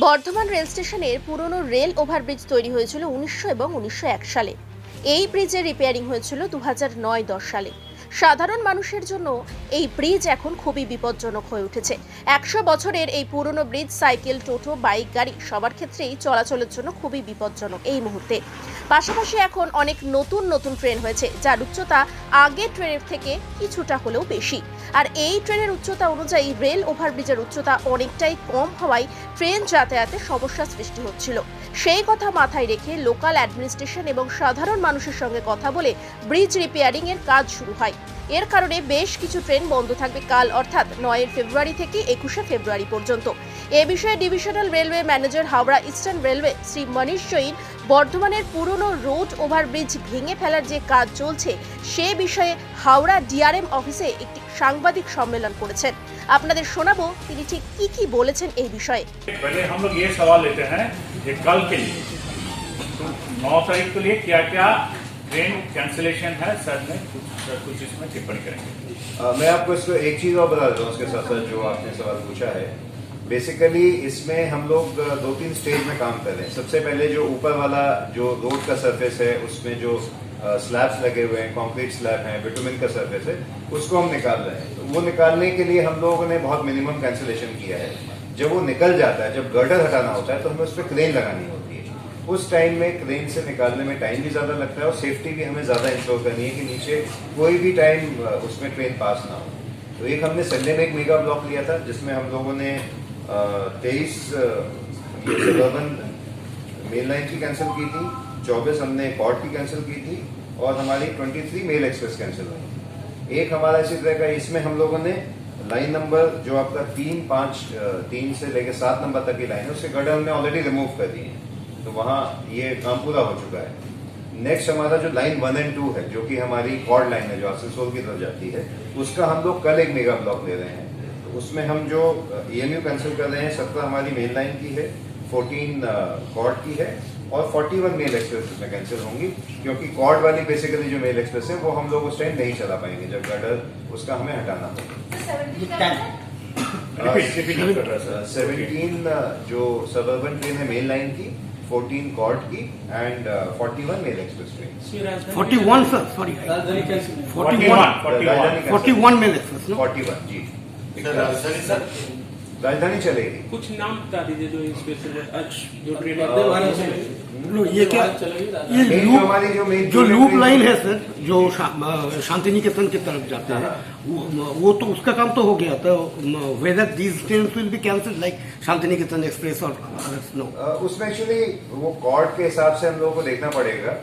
Bardhaman rail স্টেশনের পুরনো rail overbridge তৈরি হয়েছিল 1900 এবং 1901 সালে। এই ব্রিজের রিপেয়ারিং হয়েছিল 2009-10 সালে। সাধারণ মানুষের জন্য এই ব্রিজ এখন খুবই বিপজ্জনক হয়ে উঠেছে। 100 বছরের এই পুরনো ব্রিজ সাইকেল, টোটো, বাইক, গাড়ি সবার ক্ষেত্রেই চলাচলের জন্য খুবই বিপজ্জনক এই মুহূর্তে। পাশাপাশি এখন অনেক নতুন নতুন ট্রেন হয়েছে, যার উচ্চতা আগের ট্রেনের থেকে কিছুটা হলেও বেশি। আর এই ট্রেনের উচ্চতা অনুযায়ী রেল ওভারব্রিজের উচ্চতা অনেকটাই কম হওয়ায় ট্রেন যাতায়াতে সমস্যা সৃষ্টি হচ্ছিল। সেই কথা মাথায় রেখে লোকাল অ্যাডমিনিস্ট্রেশন এবং সাধারণ মানুষের সঙ্গে কথা বলে ব্রিজ রিপেয়ারিং এর কাজ শুরু হয়। এর কারণে বেশ কিছু ট্রেন বন্ধ থাকবে কাল, অর্থাৎ 9 ফেব্রুয়ারি থেকে 21 ফেব্রুয়ারি পর্যন্ত। এ বিষয়ে divisional railway manager, Howrah eastern railway, Shri Manish Jain বর্ধমানের পুরনো রোড ওভারব্রিজ ভেঙে ফেলার যে কাজ চলছে সে বিষয়ে হাওড়া ডিআরএম অফিসে একটি সাংবাদিক সম্মেলন করেছেন। আপনাদের শোনাবো তিনি ঠিক কি বলেছেন এই বিষয়ে। पहले हम लोग ये सवाल लेते हैं कि कल के लिए 9 तारीख के लिए क्या क्या ट्रेन कैंसिलेशन है, सर ने कुछ इसमें टिप्पणी करेंगे। मैं आपको इसको एक चीज और बता देता हूँ उसके साथ साथ जो आपने सवाल पूछा है। बेसिकली इसमें हम लोग 2-3 स्टेज में काम कर रहे हैं। सबसे पहले जो ऊपर वाला जो रोड का सरफेस है उसमें जो स्लैब्स लगे हुए हैं, कंक्रीट स्लैब है, बिटुमिन का सरफेस है, उसको हम निकाल रहे हैं। तो वो निकालने के लिए हम लोगों ने बहुत मिनिमम कैंसिलेशन किया है। जब वो निकल जाता है, जब गर्डर हटाना होता है, तो हमें उस पर क्रेन लगानी होती है। उस टाइम में क्रेन से निकालने में टाइम भी ज़्यादा लगता है और सेफ्टी भी हमें ज़्यादा इंश्योर करनी है कि नीचे कोई भी टाइम उसमें ट्रेन पास ना हो। तो एक हमने संडे में एक मेगा ब्लॉक लिया था जिसमें हम लोगों ने 23 सबर्बन मेल लाइन की कैंसिल की थी, 24 हमने कॉर्ड की कैंसिल की थी और हमारी 23 मेल एक्सप्रेस कैंसिल हुई। एक हमारा इसी तरह का, इसमें हम लोगों ने लाइन नंबर जो आपका 3 से लेकर 7 नंबर तक की लाइन है उसके गर्डर हमने ऑलरेडी रिमूव कर दिए हैं, तो वहाँ ये काम पूरा हो चुका है। नेक्स्ट हमारा जो लाइन 1 और 2 है, जो कि हमारी कॉर्ड लाइन है जो आसनसोल की तरफ जाती है, उसका हम लोग कल एक मेगा ब्लॉक ले रहे हैं। तो उसमें हम जो EMU कैंसिल कर रहे हैं 17 हमारी मेन लाइन की है, 14 कॉर्ड की है और 41 मेल एक्सप्रेस उसमें कैंसिल होंगी, क्योंकि कॉर्ड वाली बेसिकली जो मेल एक्सप्रेस है वो हम लोग उस टाइम नहीं चला पाएंगे जब गर्डर उसका हमें हटाना होगा। 17 जो सबर्बन ट्रेन है मेन लाइन की, 14 कॉर्ड की and 41 mail express train. 41 sir, sorry 41 mail express, 41 जी राजधानी चलेगी। कुछ नाम बता दीजिए जो स्पेशल जो ट्रेन ये क्या, ये जो लूप लाइन है सर, जो शांति निकेतन की तरफ जाते हैं, वो तो उसका काम तो हो गया। तो whether these train will be cancelled like Shanti Niketan express और नो, उसमें एक्चुअली वो कॉर्ड के हिसाब से हम लोगों को देखना पड़ेगा।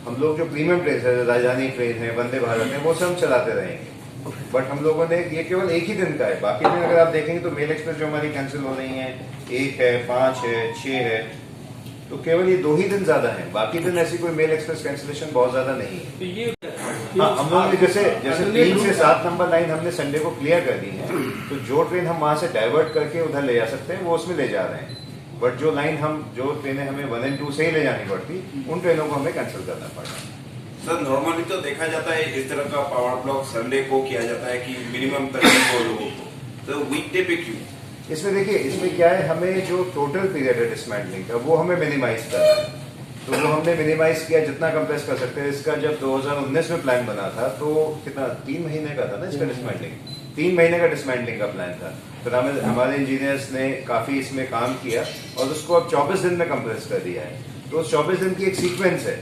हम लोग जो प्रीमियम ट्रेन है, राजधानी ट्रेन है, वंदे भारत है, वो सब चलाते रहेंगे। बट हम लोगों ने ये केवल एक ही दिन का है। बाकी दिन अगर आप देखेंगे तो मेल एक्सप्रेस जो हमारी कैंसिल हो रही है 1 है, 5 है, 6 है, तो केवल ये 2 ही दिन ज्यादा है। बाकी दिन ऐसी कोई मेल एक्सप्रेस कैंसिलेशन बहुत ज्यादा नहीं है। तो ये हम लोगों ने जैसे 3 से 7 नंबर लाइन हमने संडे को क्लियर कर दी है, तो जो ट्रेन हम वहां से डाइवर्ट करके उधर ले जा सकते हैं वो उसमें ले जा रहे हैं। बट जो ट्रेनें हमें 1 और 2 से ही ले जानी पड़ती, उन ट्रेनों को हमें कैंसिल करना पड़ा। सर नॉर्मली तो देखा जाता है इस तरह का पावर ब्लॉक संडे को किया जाता है कि मिनिमम तकलीफ हो लोगों को, तो वीकडे पे क्यों? इसमें देखिए, इसमें क्या है, हमें जो टोटल पीरियड है डिसमेंटलिंग का वो हमें मिनिमाइज करना है। तो वो हमने मिनिमाइज किया जितना कंप्रेस कर सकते हैं। इसका जब 2019 में प्लान बना था तो कितना 3 महीने का था ना इसका डिसमेंटलिंग, 3 महीने का डिसमेंटलिंग का प्लान था। फिर हमारे इंजीनियर्स ने काफी इसमें काम किया और उसको अब 24 दिन में कंप्रेस कर दिया है। तो उस 24 दिन की एक सीक्वेंस है,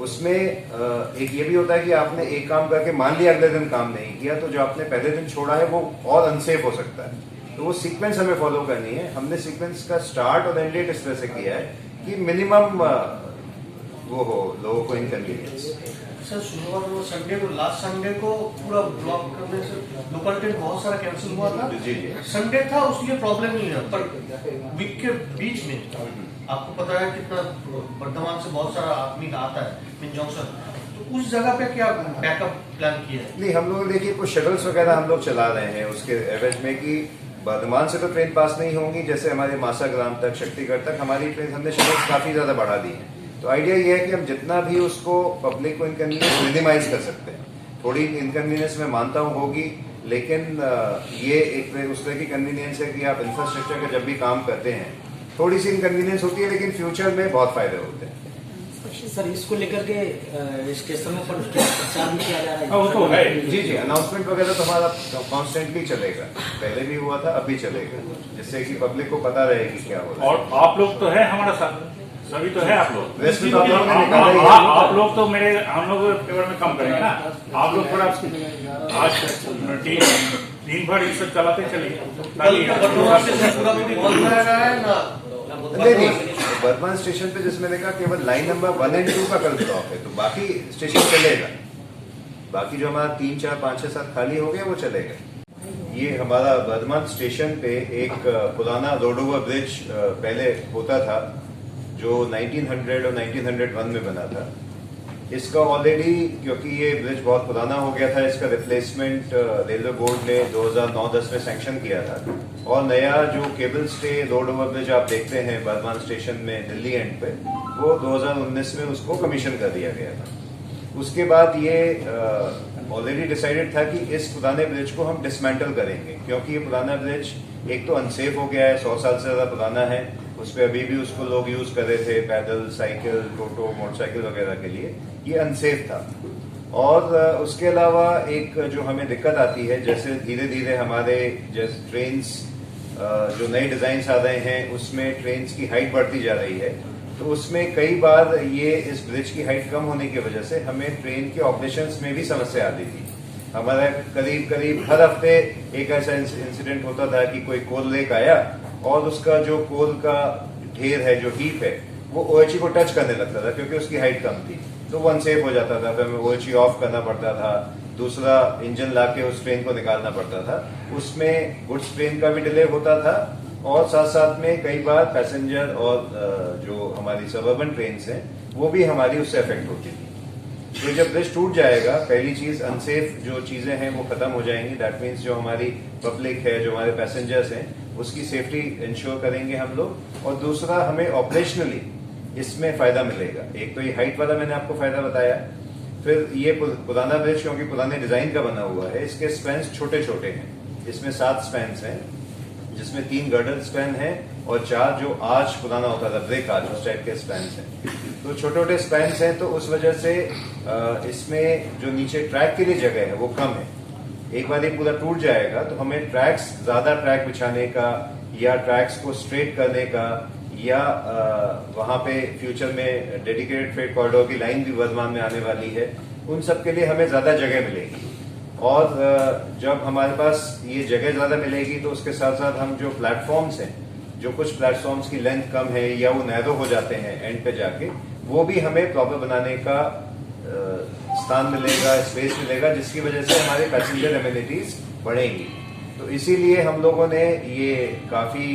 उसमें एक ये भी होता है कि आपने एक काम करके मान लिया अगले दिन काम नहीं किया, तो जो आपने पहले दिन छोड़ा है वो और अनसेफ हो सकता है। तो वो सीक्वेंस हमें फॉलो करनी है। हमने सीक्वेंस का स्टार्ट और एंड डेट इस तरह से किया है कि मिनिमम वो हो लोगों को इनकन्वीनियंस। सर शुरुआत वो संडे को, लास्ट संडे को पूरा ब्लॉक करने से लोकल ट्रेन बहुत सारा कैंसिल हुआ था। जी जी संडे था उसलिए प्रॉब्लम नहीं है, पर वीक के बीच में आपको पता है कितना वर्धमान से बहुत सारा आदमी आता है मिन जंक्शन, तो उस जगह पे क्या बैकअप प्लान किया है? नहीं, हम लोग देखिए कुछ शटल्स वगैरह हम लोग चला रहे हैं उसके एवरेज में कि वर्धमान से तो ट्रेन पास नहीं होंगी, जैसे हमारे मासाग्राम तक, शक्तिगढ़ तक हमारी ट्रेन हमने शटल्स काफी ज्यादा बढ़ा दी है। तो आइडिया ये है कि हम जितना भी उसको पब्लिक को इनकन्वीनियंस मिनिमाइज कर सकते हैं। थोड़ी इनकन्वीनियंस मैं मानता हूँ होगी, लेकिन ये एक उस तरह की कन्वीनियंस है कि आप इंफ्रास्ट्रक्चर का जब भी काम करते हैं थोड़ी सी इनकन्वीनियंस होती है, लेकिन फ्यूचर में बहुत फायदे होते हैं। सर इसको लेकर के स्टेशनों पर प्रचार भी किया जा रहा है। वो तो है। जी जी, अनाउंसमेंट वगैरह तो हमारा कॉन्स्टेंटली चलेगा, पहले भी हुआ था, अभी चलेगा, जिससे कि पब्लिक को पता रहे कि क्या हो रहा है। और आप लोग तो है हमारा साथ, सभी तो है आप लोग। प्रेस में तो आप लोगों ने निकाला ही है। आप लोग तो हम लोग के फेवर में कम करेंगे ना। आप लोग थोड़ा आज दिन भर ये सब चलाते चलिए। नहीं, बर्धमान स्टेशन पे जिसमें देखा केवल लाइन नंबर 1 और 2 का कल स्टॉप है, तो बाकी स्टेशन चलेगा। बाकी जो हमारा 3, 4, 5, 6, 7 खाली हो गया वो चलेगा। ये हमारा बर्धमान स्टेशन पे एक पुराना रोड ओवर ब्रिज पहले होता था, जो 1900 और 1901 में बना था। इसका ऑलरेडी, क्योंकि ये ब्रिज बहुत पुराना हो गया था, इसका रिप्लेसमेंट रेलवे बोर्ड ने 2009-10 में सैंक्शन किया था। और नया जो cable stay road over bridge आप देखते हैं बर्धमान स्टेशन में दिल्ली एंड पे, वो 2019 में उसको कमीशन कर दिया गया था। उसके बाद ये ऑलरेडी डिसाइडेड था कि इस पुराने ब्रिज को हम डिसमेंटल करेंगे, क्योंकि ये पुराना ब्रिज एक तो अनसेफ हो गया है, 100 साल से ज्यादा पुराना है। उस पर अभी भी उसको लोग यूज कर रहे थे पैदल, साइकिल, टोटो, मोटरसाइकिल वगैरह के लिए। ये अनसेफ था। और उसके अलावा एक जो हमें दिक्कत आती है, जैसे धीरे धीरे हमारे जैसे ट्रेन्स जो नए डिजाइन आ रहे हैं, उसमें ट्रेन्स की हाइट बढ़ती जा रही है, तो उसमें कई बार ये इस ब्रिज की हाइट कम होने की वजह से हमें ट्रेन के ऑपरेशंस में भी समस्या आती थी। हमारा करीब हर हफ्ते एक ऐसा इंसिडेंट होता था कि कोई कोल लेक आया और उसका जो कोल का ढेर है, जो हीप है, वो OHE को टच करने लगता था, क्योंकि उसकी हाइट कम थी, तो वो अनसेफ हो जाता था। फिर हमें OHE ऑफ करना पड़ता था, दूसरा इंजन लाके उस ट्रेन को निकालना पड़ता था। उसमें गुड्स ट्रेन का भी डिले होता था, और साथ साथ में कई बार पैसेंजर और जो हमारी सबअर्बन ट्रेन हैं, वो भी हमारी उससे अफेक्ट होती थी। तो जब ब्रिज टूट जाएगा, पहली चीज अनसेफ जो चीजें हैं वो खत्म हो जाएंगी। दैट मीन्स जो हमारी पब्लिक है, जो हमारे पैसेंजर्स हैं, उसकी सेफ्टी इंश्योर करेंगे हम लोग। और दूसरा, हमें ऑपरेशनली इसमें फायदा मिलेगा। एक तो ये हाइट वाला मैंने आपको फायदा बताया, फिर ये पुराना ब्रिज क्योंकि पुराने डिजाइन का बना हुआ है, इसके स्पैन्स छोटे छोटे हैं। इसमें 7 स्पैन्स हैं, जिसमें 3 गर्डर स्पैन है और 4 जो आर्च पुराना होता था, ब्रेक आर्च, उस टाइप के स्पैन्स हैं। तो छोटे छोटे स्पैन्स हैं, तो उस वजह से इसमें जो नीचे ट्रैक के लिए जगह है वो कम है। एक बार ये पूरा टूट जाएगा तो हमें ज्यादा ट्रैक बिछाने का, या ट्रैक्स को स्ट्रेट करने का, या वहां पे फ्यूचर में डेडिकेटेड फ्रेट कॉरिडोर की लाइन भी वर्धमान में आने वाली है, उन सब के लिए हमें ज्यादा जगह मिलेगी। और जब हमारे पास ये जगह ज्यादा मिलेगी, तो उसके साथ साथ हम जो प्लेटफॉर्म्स हैं, जो कुछ प्लेटफॉर्म्स की लेंथ कम है या वो नैरो हो जाते हैं एंड पे जाके, वो भी हमें प्रॉपर बनाने का स्थान मिलेगा, स्पेस मिलेगा, जिसकी वजह से हमारे पैसेंजर एमिनिटीज बढ़ेंगी। तो इसीलिए हम लोगों ने ये काफी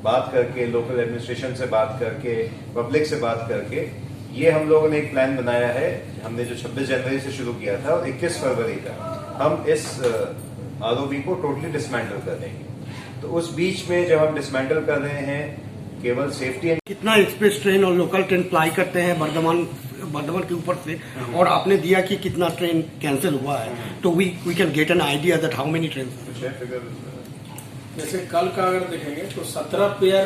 बात करके, लोकल एडमिनिस्ट्रेशन से बात करके, पब्लिक से बात करके, ये हम लोगों ने एक प्लान बनाया है। हमने जो 26 जनवरी से शुरू किया था और 21 फरवरी तक हम इस ROB को टोटली डिसमेंटल कर देंगे। तो उस बीच में जब हम डिसमेंटल कर रहे हैं, केवल सेफ्टी कितना एक्सप्रेस ट्रेन और लोकल ट्रेन फ्लाई करते हैं बर्धमान के ऊपर से, और आपने दिया कि कितना ट्रेन कैंसिल हुआ है, तो we can get an idea that how many train. जैसे कल का अगर देखेंगे तो 17 पेयर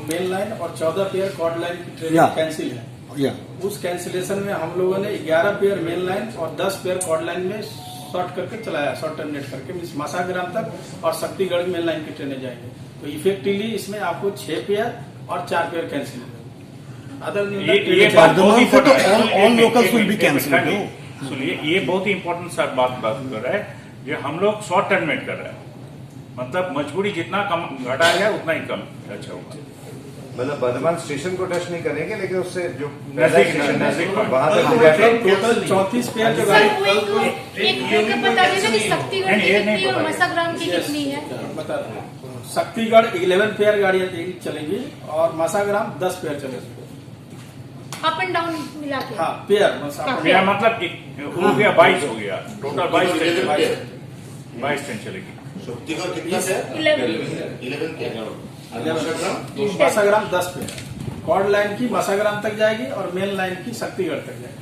मेन लाइन और 14 पेयर कॉर्ड लाइन की ट्रेन कैंसिल है। उस कैंसिलेशन में हम लोगों ने 11 पेयर मेन लाइन और 10 पेयर कॉर्ड लाइन में शॉर्ट करके चलाया, शॉर्ट टर्मिनेट करके, मीन्स मासाग्राम तक और शक्तिगढ़ मेन लाइन की ट्रेनें जाएंगे। तो इफेक्टिवली इसमें आपको 6 पेयर और 4 पेयर कैंसिल ये बर्धमान से तो on locals will be cancelled. सुनिए, ये बहुत ही इंपॉर्टेंट सर बात कर रहा है, ये हम लोग शॉर्ट टर्मिनेट कर रहे हैं, मतलब मजबूरी जितना कम घटाया गया उतना ही कम अच्छा होगा। मतलब बर्धमान स्टेशन को टच नहीं करेंगे, लेकिन उससे जो नजदीक वहां तक टोटल 34 पेयर जो गाड़ी बता दीजिए कि शक्तिगढ़ की कितनी और मसाग्राम की कितनी है। बता दें, शक्तिगढ़ 11 पेयर गाड़ियां चलेंगी और मसाग्राम 10 पेयर चलेगी, अप एंड डाउन मिला के। हाँ, पेयर मतलब हो गया 22 हो गया, टोटल 22 ट्रेन चलेगी। शक्तिगढ़ कितना है? 11 मसाग्राम 10 पेयर, कॉर्ड लाइन की मसाग्राम तक जाएगी और मेन लाइन की शक्तिगढ़ तक जाएगी।